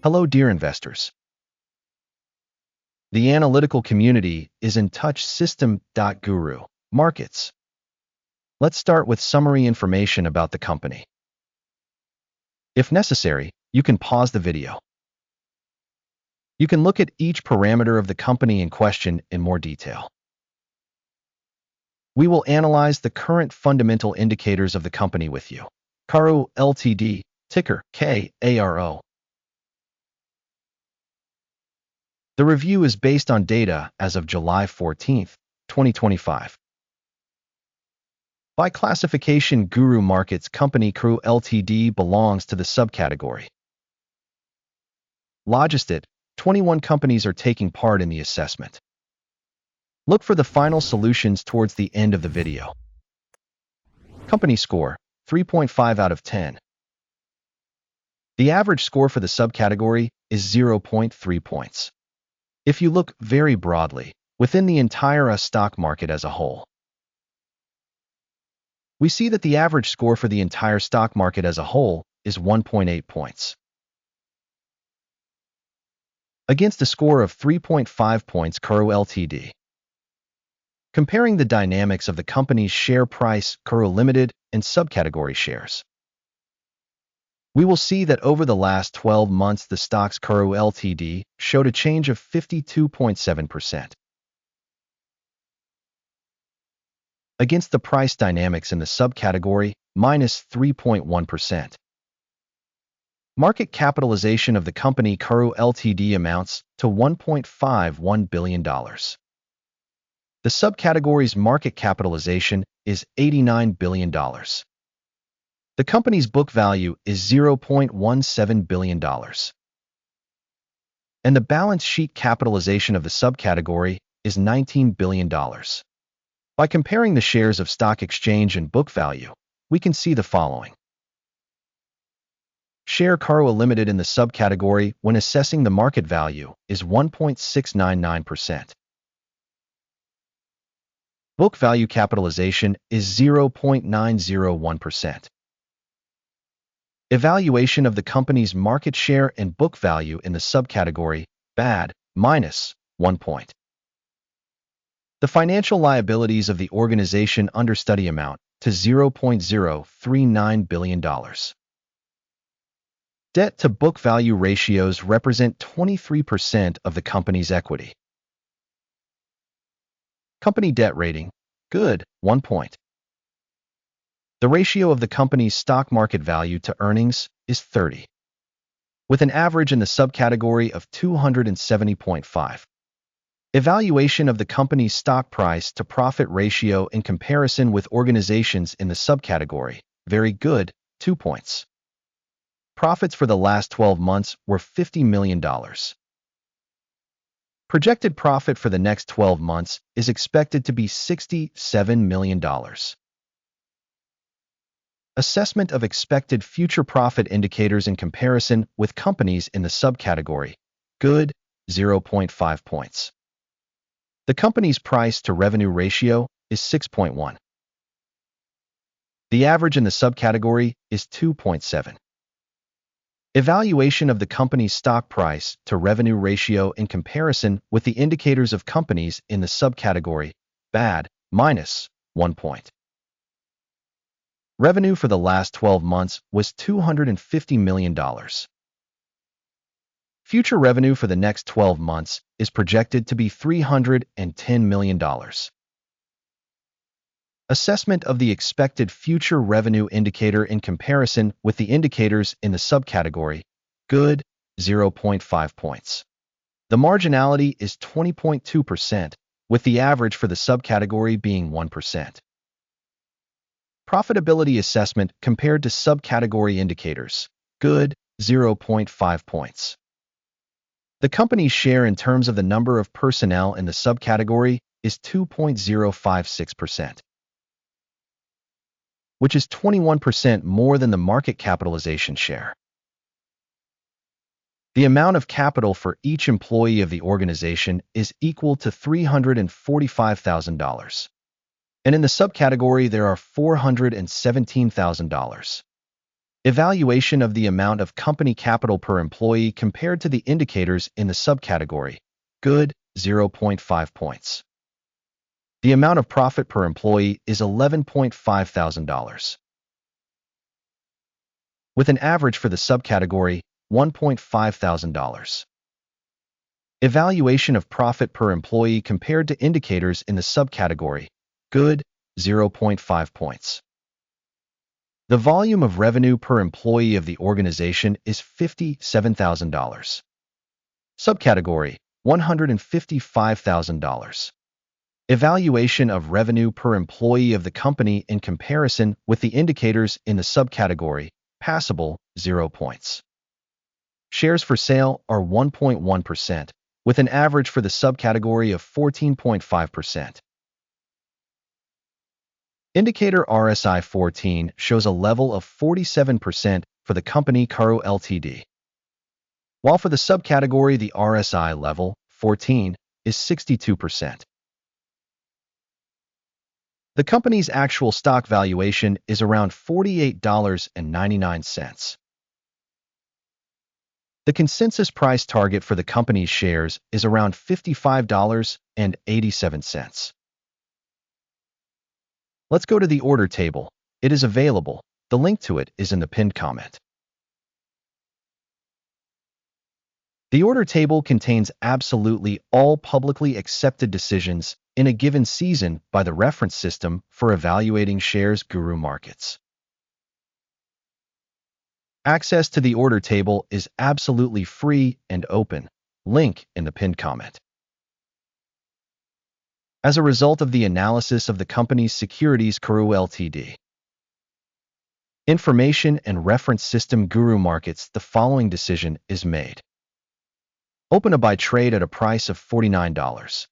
Hello, dear investors. The analytical community is in touch System.GURU.Markets. Let's start with summary information about the company. If necessary, you can pause the video. You can look at each parameter of the company in question in more detail. We will analyze the current fundamental indicators of the company with you. KARO Ltd, ticker KARO. The review is based on data as of July 14, 2025. By classification, Guru.Markets company KARO Ltd belongs to the subcategory Logistit. 21 companies are taking part in the assessment. Look for the final solutions towards the end of the video. Company score, 3.5 out of 10. The average score for the subcategory is 0.3 points. If you look very broadly, within the entire stock market as a whole, we see that the average score for the entire stock market as a whole is 1.8 points. Against a score of 3.5 points KARO Ltd. Comparing the dynamics of the company's share price, KARO Ltd, and subcategory shares, we will see that over the last 12 months, the stock's KARO Ltd showed a change of 52.7%. Against the price dynamics in the subcategory, minus 3.1%. Market capitalization of the company KARO Ltd amounts to $1.51 billion. The subcategory's market capitalization is $89 billion. The company's book value is $0.17 billion. And the balance sheet capitalization of the subcategory is $19 billion. By comparing the shares of stock exchange and book value, we can see the following. Share KARO Ltd in the subcategory when assessing the market value is 1.699%. Book value capitalization is 0.901%. Evaluation of the company's market share and book value in the subcategory, bad, minus 1 point. The financial liabilities of the organization under study amount to $0.039 billion. Debt to book value ratios represent 23% of the company's equity. Company debt rating, good, 1 point. The ratio of the company's stock market value to earnings is 30, with an average in the subcategory of 270.5. Evaluation of the company's stock price to profit ratio in comparison with organizations in the subcategory, very good, 2 points. Profits for the last 12 months were $50 million. Projected profit for the next 12 months is expected to be $67 million. Assessment of expected future profit indicators in comparison with companies in the subcategory, good, 0.5 points. The company's price to revenue ratio is 6.1. The average in the subcategory is 2.7. Evaluation of the company's stock price to revenue ratio in comparison with the indicators of companies in the subcategory, bad, minus 1 point. Revenue for the last 12 months was $250 million. Future revenue for the next 12 months is projected to be $310 million. Assessment of the expected future revenue indicator in comparison with the indicators in the subcategory, good, 0.5 points. The marginality is 20.2%, with the average for the subcategory being 1%. Profitability assessment compared to subcategory indicators, good, 0.5 points. The company's share in terms of the number of personnel in the subcategory is 2.056%. which is 21% more than the market capitalization share. The amount of capital for each employee of the organization is equal to $345,000. And in the subcategory, there are $417,000. Evaluation of the amount of company capital per employee compared to the indicators in the subcategory. Good, 0.5 points. The amount of profit per employee is $11.5 thousand, with an average for the subcategory, $1.5 thousand. Evaluation of profit per employee compared to indicators in the subcategory. Good, 0.5 points. The volume of revenue per employee of the organization is $57,000. Subcategory, $155,000. Evaluation of revenue per employee of the company in comparison with the indicators in the subcategory. Passable, 0 points. Shares for sale are 1.1%, with an average for the subcategory of 14.5%. Indicator RSI 14 shows a level of 47% for the company KARO Ltd, while for the subcategory the RSI level, 14, is 62%. The company's actual stock valuation is around $48.99. The consensus price target for the company's shares is around $55.87. Let's go to the order table. It is available. The link to it is in the pinned comment. The order table contains absolutely all publicly accepted decisions in a given season by the reference system for evaluating shares Guru.Markets. Access to the order table is absolutely free and open. Link in the pinned comment. As a result of the analysis of the company's securities KAROOoo Ltd. Information and reference system Guru.Markets, the following decision is made. Open a buy trade at a price of $49.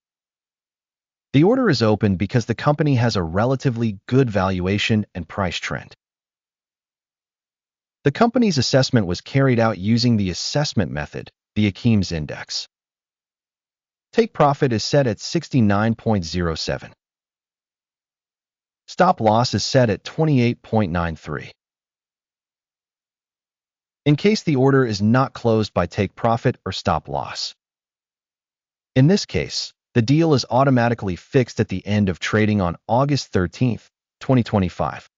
The order is open because the company has a relatively good valuation and price trend. The company's assessment was carried out using the assessment method, the Akeem's index. Take profit is set at 69.07. Stop loss is set at 28.93. In case the order is not closed by take profit or stop loss. In this case, the deal is automatically fixed at the end of trading on August 13, 2025,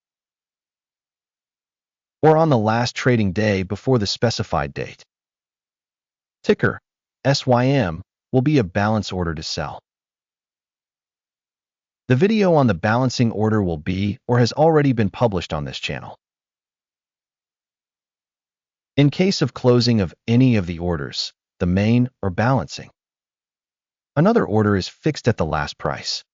or on the last trading day before the specified date. Ticker, SYM, will be a balance order to sell. The video on the balancing order will be or has already been published on this channel. In case of closing of any of the orders, the main or balancing, another order is fixed at the last price.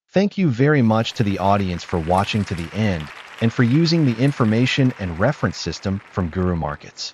Thank you very much to the audience for watching to the end and for using the information and reference system from Guru.Markets.